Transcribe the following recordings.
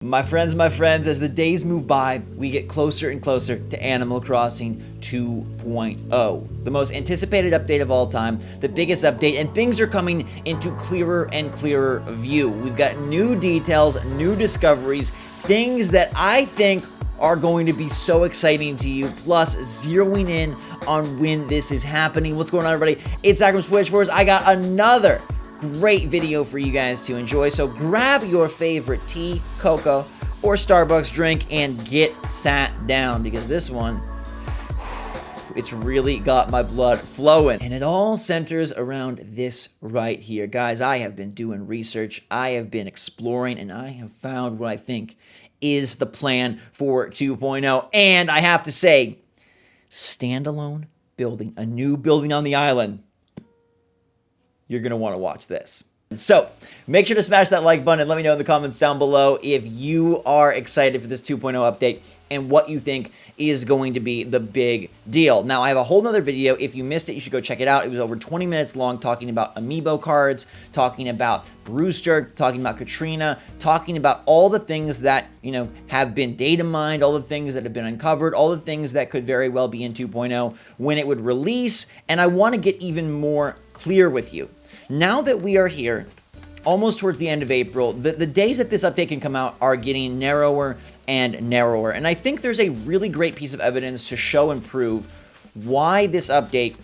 My friends, as the days move by, we get closer and closer to Animal Crossing 2.0. The most anticipated update of all time, the biggest update, and things are coming into clearer and clearer view. We've got new details, new discoveries, things that I think are going to be so exciting to you, plus zeroing in on when this is happening. What's going on, everybody? It's Zach from SwitchForce. I got another great video for you guys to enjoy, so grab your favorite tea, cocoa, or Starbucks drink and get sat down, because this one, it's really got my blood flowing. And it all centers around this right here. Guys, I have been doing research, I have been exploring, and I have found what I think is the plan for 2.0. And I have to say, standalone building, a new building on the island. You're going to want to watch this. So make sure to smash that like button and let me know in the comments down below if you are excited for this 2.0 update and what you think is going to be the big deal. Now, I have a whole nother video. If you missed it, you should go check it out. It was over 20 minutes long, talking about amiibo cards, talking about Brewster, talking about Katrina, talking about all the things that, have been data mined, all the things that have been uncovered, all the things that could very well be in 2.0 when it would release. And I want to get even more clear with you. Now that we are here, almost towards the end of April, the days that this update can come out are getting narrower and narrower. And I think there's a really great piece of evidence to show and prove why this update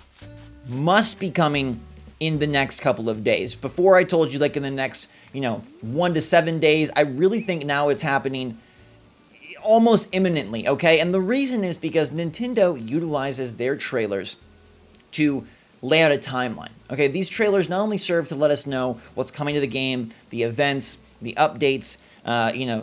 must be coming in the next couple of days. Before I told you, like in the next, 1 to 7 days, I really think now it's happening almost imminently, okay? And the reason is because Nintendo utilizes their trailers to lay out a timeline. Okay, these trailers not only serve to let us know what's coming to the game, the events, the updates,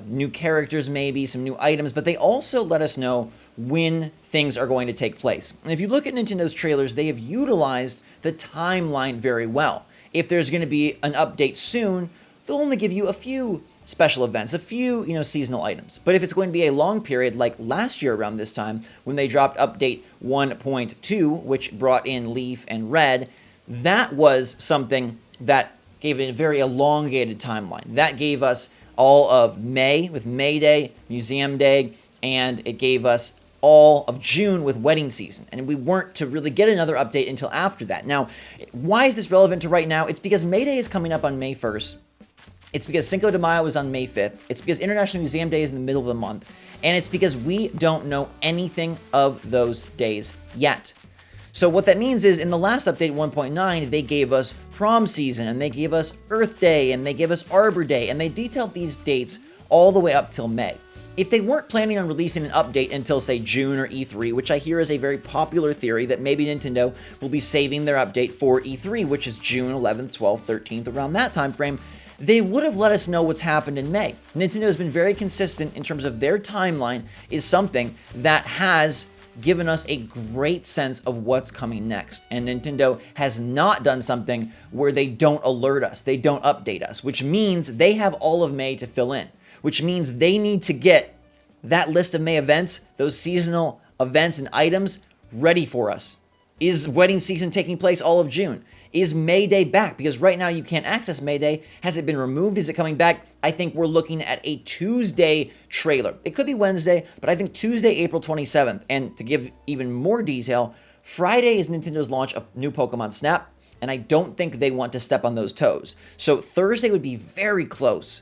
new characters maybe, some new items, but they also let us know when things are going to take place. And if you look at Nintendo's trailers, they have utilized the timeline very well. If there's going to be an update soon, they'll only give you a few special events, a few, seasonal items. But if it's going to be a long period, like last year around this time, when they dropped update 1.2, which brought in Leaf and Red, that was something that gave it a very elongated timeline. That gave us all of May with May Day, Museum Day, and it gave us all of June with wedding season. And we weren't to really get another update until after that. Now, why is this relevant to right now? It's because May Day is coming up on May 1st. It's because Cinco de Mayo is on May 5th. It's because International Museum Day is in the middle of the month. And it's because we don't know anything of those days yet. So what that means is in the last update 1.9, they gave us prom season, and they gave us Earth Day, and they gave us Arbor Day, and they detailed these dates all the way up till May. If they weren't planning on releasing an update until, say, June or E3, which I hear is a very popular theory that maybe Nintendo will be saving their update for E3, which is June 11th, 12th, 13th, around that time frame, they would have let us know what's happened in May. Nintendo has been very consistent in terms of their timeline is something that has given us a great sense of what's coming next. And Nintendo has not done something where they don't alert us, they don't update us, which means they have all of May to fill in, which means they need to get that list of May events, those seasonal events and items ready for us. Is wedding season taking place all of June? Is May Day back? Because right now you can't access May Day. Has it been removed? Is it coming back? I think we're looking at a Tuesday trailer. It could be Wednesday, but I think Tuesday, April 27th. And to give even more detail, Friday is Nintendo's launch of new Pokemon Snap, and I don't think they want to step on those toes. So Thursday would be very close.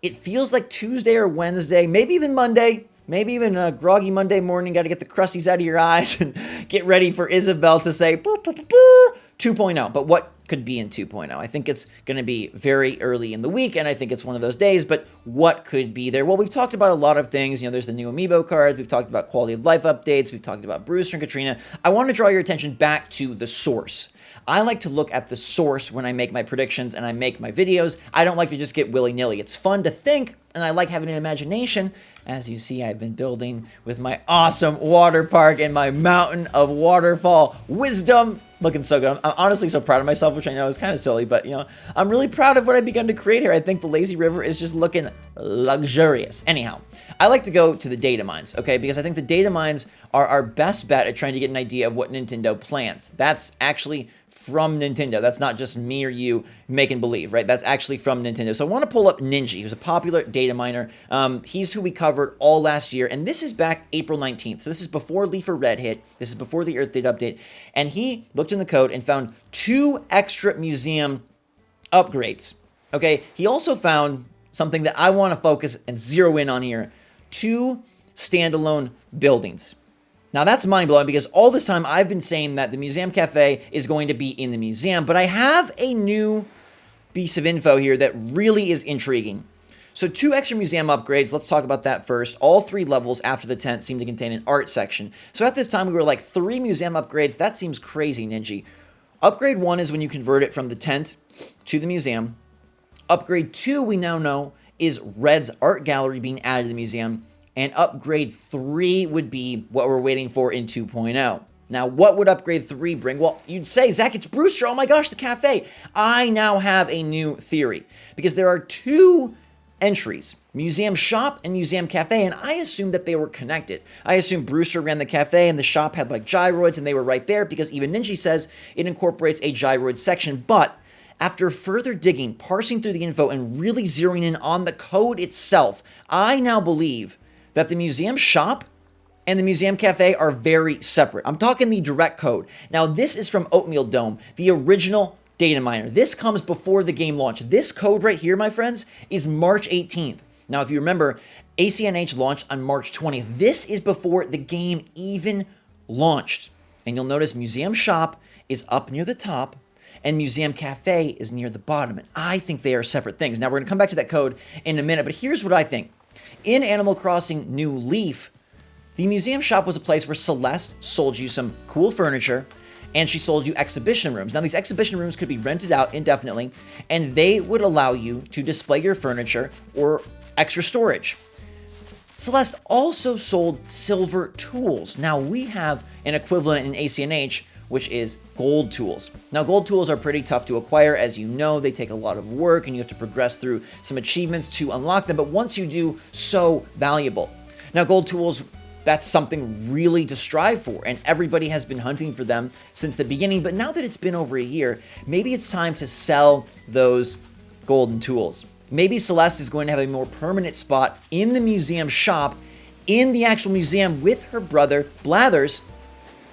It feels like Tuesday or Wednesday, maybe even Monday. Maybe even a groggy Monday morning, got to get the crusties out of your eyes and get ready for Isabel to say 2.0. But what could be in 2.0? I think it's going to be very early in the week, and I think it's one of those days, but what could be there? Well, we've talked about a lot of things. There's the new amiibo cards. We've talked about quality of life updates. We've talked about Brewster and Katrina. I want to draw your attention back to the source. I like to look at the source when I make my predictions and I make my videos. I don't like to just get willy-nilly. It's fun to think, and I like having an imagination. As you see, I've been building with my awesome water park and my mountain of waterfall wisdom. Looking so good. I'm honestly so proud of myself, which I know is kind of silly, but I'm really proud of what I've begun to create here. I think the lazy river is just looking luxurious. Anyhow, I like to go to the data mines, okay? Because I think the data mines are our best bet at trying to get an idea of what Nintendo plans. That's actually from Nintendo. That's not just me or you making believe, right? That's actually from Nintendo. So I want to pull up Ninja, who's a popular data miner. He's who we covered all last year, and this is back April 19th. So this is before Leaf or Red hit. This is before the Earth Date update. And he looked in the code and found 2 extra museum upgrades. Okay, he also found something that I want to focus and zero in on here. 2 standalone buildings. Now that's mind-blowing because all this time I've been saying that the Museum Cafe is going to be in the museum, but I have a new piece of info here that really is intriguing. So 2 extra museum upgrades, let's talk about that first. All 3 levels after the tent seem to contain an art section. So at this time we were like 3 museum upgrades. That seems crazy, Ninja. Upgrade 1 is when you convert it from the tent to the museum. Upgrade 2, we now know, is Red's art gallery being added to the museum. And upgrade 3 would be what we're waiting for in 2.0. Now, what would upgrade 3 bring? Well, you'd say, Zach, it's Brewster. Oh my gosh, the cafe. I now have a new theory because there are 2 entries, Museum Shop and Museum Cafe, and I assumed that they were connected. I assumed Brewster ran the cafe and the shop had like gyroids and they were right there because even Ninja says it incorporates a gyroid section. But after further digging, parsing through the info, and really zeroing in on the code itself, I now believe that the Museum Shop and the Museum Cafe are very separate. I'm talking the direct code. Now, this is from Oatmeal Dome, the original data miner. This comes before the game launch. This code right here, my friends, is March 18th. Now, if you remember, ACNH launched on March 20th. This is before the game even launched. And you'll notice Museum Shop is up near the top, and Museum Cafe is near the bottom. And I think they are separate things. Now, we're going to come back to that code in a minute, but here's what I think. In Animal Crossing New Leaf, the museum shop was a place where Celeste sold you some cool furniture and she sold you exhibition rooms. Now, these exhibition rooms could be rented out indefinitely and they would allow you to display your furniture or extra storage. Celeste also sold silver tools. Now, we have an equivalent in ACNH, which is gold tools. Now, gold tools are pretty tough to acquire. As you know, they take a lot of work and you have to progress through some achievements to unlock them. But once you do, so valuable. Now, gold tools, that's something really to strive for. And everybody has been hunting for them since the beginning. But now that it's been over a year, maybe it's time to sell those golden tools. Maybe Celeste is going to have a more permanent spot in the museum shop, in the actual museum with her brother, Blathers,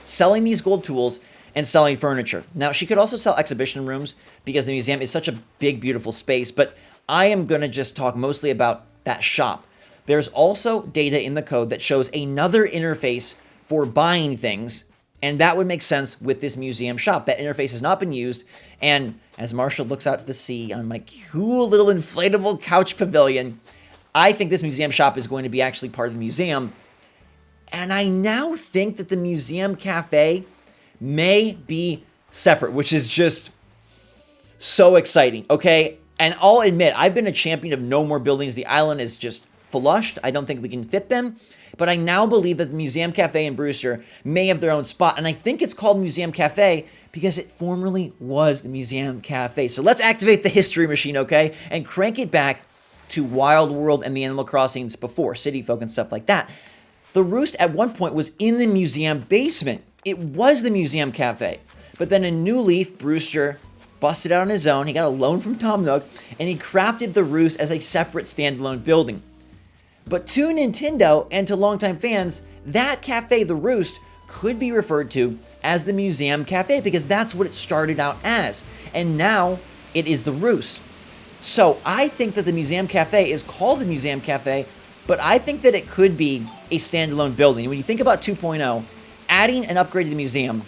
selling these gold tools and selling furniture. Now, she could also sell exhibition rooms because the museum is such a big, beautiful space, but I am going to just talk mostly about that shop. There's also data in the code that shows another interface for buying things, and that would make sense with this museum shop. That interface has not been used, and as Marshall looks out to the sea on my cool little inflatable couch pavilion, I think this museum shop is going to be actually part of the museum. And I now think that the Museum Cafe may be separate, which is just so exciting, okay? And I'll admit, I've been a champion of no more buildings. The island is just flushed. I don't think we can fit them. But I now believe that the Museum Cafe and Brewster may have their own spot. And I think it's called Museum Cafe because it formerly was the Museum Cafe. So let's activate the history machine, okay? And crank it back to Wild World and the Animal Crossings before, City Folk and stuff like that. The Roost at one point was in the museum basement. It was the Museum Cafe. But then in New Leaf, Brewster busted out on his own. He got a loan from Tom Nook, and he crafted the Roost as a separate standalone building. But to Nintendo and to longtime fans, that cafe, the Roost, could be referred to as the Museum Cafe because that's what it started out as. And now it is the Roost. So I think that the Museum Cafe is called the Museum Cafe, but I think that it could be a standalone building. When you think about 2.0, adding an upgrade to the museum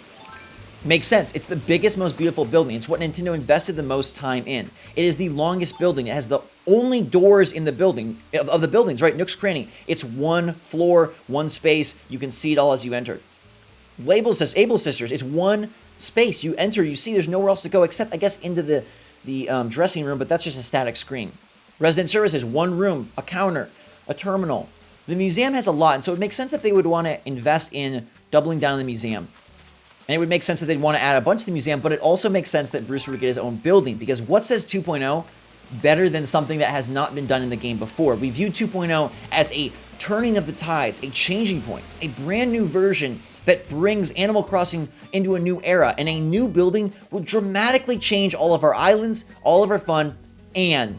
makes sense. It's the biggest, most beautiful building. It's what Nintendo invested the most time in. It is the longest building. It has the only doors in the building, of the buildings, right? Nook's Cranny. It's one floor, one space. You can see it all as you enter. Able Sisters, it's one space. You enter, you see there's nowhere else to go except, I guess, into the dressing room, but that's just a static screen. Resident Services, one room, a counter, a terminal. The museum has a lot, and so it makes sense that they would want to invest in doubling down on the museum. And it would make sense that they'd want to add a bunch to the museum, but it also makes sense that Brewster would get his own building, because what says 2.0? better than something that has not been done in the game before. We view 2.0 as a turning of the tides, a changing point, a brand new version that brings Animal Crossing into a new era, and a new building will dramatically change all of our islands, all of our fun, and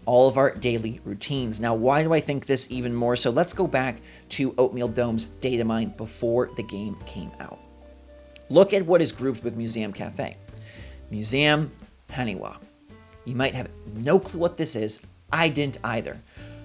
all of our daily routines. Now, why do I think this even more so? Let's go back to Oatmeal Dome's Datamine before the game came out. Look at what is grouped with Museum Cafe. Museum Haniwa. You might have no clue what this is. I didn't either.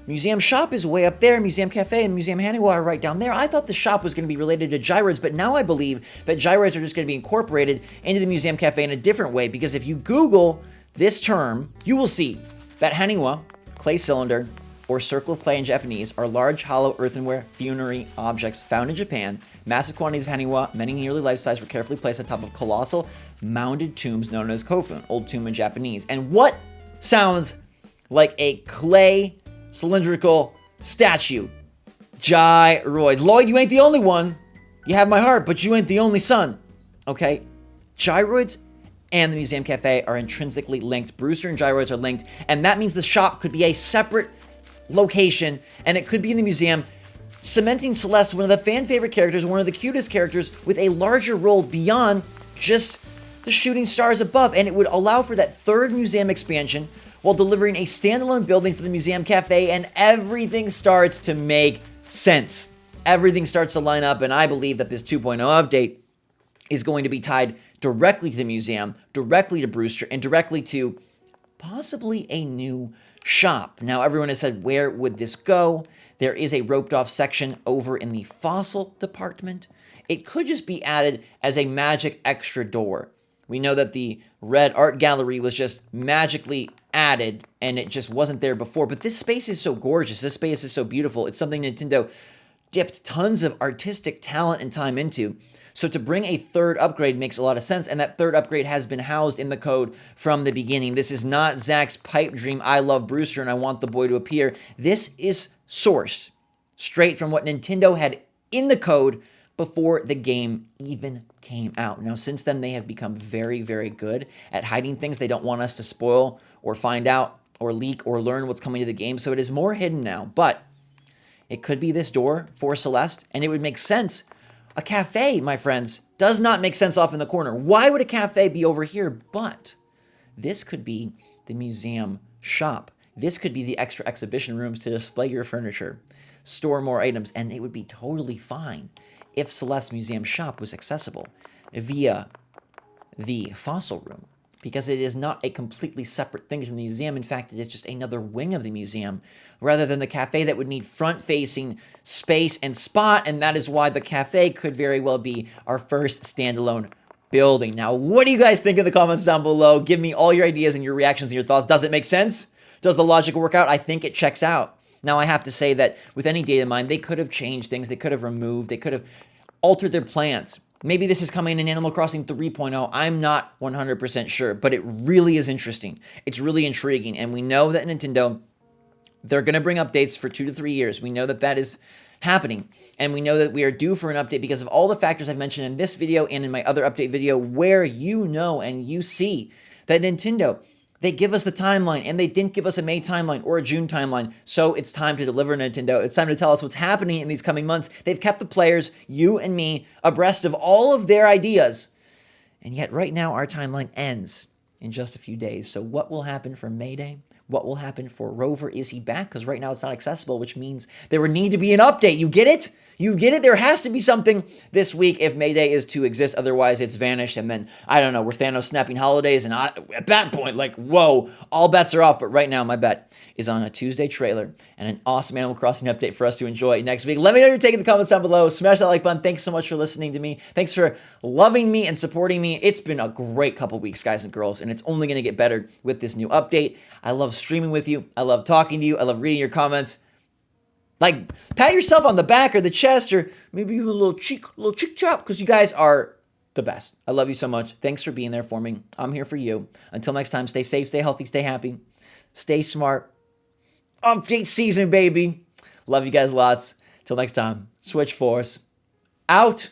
Museum Shop is way up there. Museum Cafe and Museum Haniwa are right down there. I thought the shop was going to be related to gyroids, but now I believe that gyroids are just going to be incorporated into the Museum Cafe in a different way, because if you Google this term, you will see that Haniwa, clay cylinder, or circle of clay in Japanese, are large, hollow, earthenware funerary objects found in Japan. Massive quantities of Haniwa, many nearly life-size, were carefully placed on top of colossal mounded tombs known as kofun, old tomb in Japanese. And what sounds like a clay cylindrical statue? Gyroids. Lloyd, you ain't the only one. You have my heart, but you ain't the only son. Okay? Gyroids and the Museum Cafe are intrinsically linked. Brewster and gyroids are linked, and that means the shop could be a separate location, and it could be in the museum, cementing Celeste, one of the fan favorite characters, one of the cutest characters, with a larger role beyond just the shooting stars above. And it would allow for that third museum expansion while delivering a standalone building for the Museum Cafe, and everything starts to make sense. Everything starts to line up, and I believe that this 2.0 update is going to be tied directly to the museum, directly to Brewster, and directly to possibly a new shop. Now, everyone has said, where would this go? There is a roped off section over in the fossil department. It could just be added as a magic extra door. We know that the red art gallery was just magically added, and it just wasn't there before. But this space is so gorgeous. This space is so beautiful. It's something Nintendo dipped tons of artistic talent and time into. So to bring a third upgrade makes a lot of sense, and that third upgrade has been housed in the code from the beginning. This is not Zach's pipe dream, I love Brewster and I want the boy to appear. This is sourced straight from what Nintendo had in the code before the game even came out. Now, since then, they have become very, very good at hiding things they don't want us to spoil or find out or leak or learn what's coming to the game, so it is more hidden now. But it could be this door for Celeste, and it would make sense. A cafe, my friends, does not make sense off in the corner. Why would a cafe be over here? But this could be the museum shop. This could be the extra exhibition rooms to display your furniture, store more items, and it would be totally fine if Celeste Museum Shop was accessible via the fossil room, because it is not a completely separate thing from the museum. In fact, it is just another wing of the museum, rather than the cafe that would need front-facing space and spot, and that is why the cafe could very well be our first standalone building. Now, what do you guys think in the comments down below? Give me all your ideas and your reactions and your thoughts. Does it make sense? Does the logic work out? I think it checks out. Now, I have to say that with any data mine, they could have changed things. They could have removed. They could have altered their plans. Maybe this is coming in Animal Crossing 3.0. I'm not 100% sure, but it really is interesting. It's really intriguing, and we know that Nintendo, they're going to bring updates for 2 to 3 years. We know that that is happening, and we know that we are due for an update because of all the factors I've mentioned in this video and in my other update video, where you know and you see that Nintendo, they give us the timeline, and they didn't give us a May timeline or a June timeline. So it's time to deliver, Nintendo. It's time to tell us what's happening in these coming months. They've kept the players, you and me, abreast of all of their ideas. And yet right now our timeline ends in just a few days. So what will happen for May Day? What will happen for Rover? Is he back? Because right now it's not accessible, which means there would need to be an update. You get it? You get it? There has to be something this week if May Day is to exist. Otherwise, it's vanished. And then, I don't know, we're Thanos snapping holidays. And at that point, like, whoa, all bets are off. But right now, my bet is on a Tuesday trailer and an awesome Animal Crossing update for us to enjoy next week. Let me know your take in the comments down below. Smash that like button. Thanks so much for listening to me. Thanks for loving me and supporting me. It's been a great couple weeks, guys and girls, and it's only going to get better with this new update. I love streaming with you. I love talking to you. I love reading your comments. Like, pat yourself on the back or the chest, or maybe even a little cheek chop, because you guys are the best. I love you so much. Thanks for being there for me. I'm here for you. Until next time, stay safe, stay healthy, stay happy, stay smart. Update season, baby. Love you guys lots. Till next time, SwitchForce out.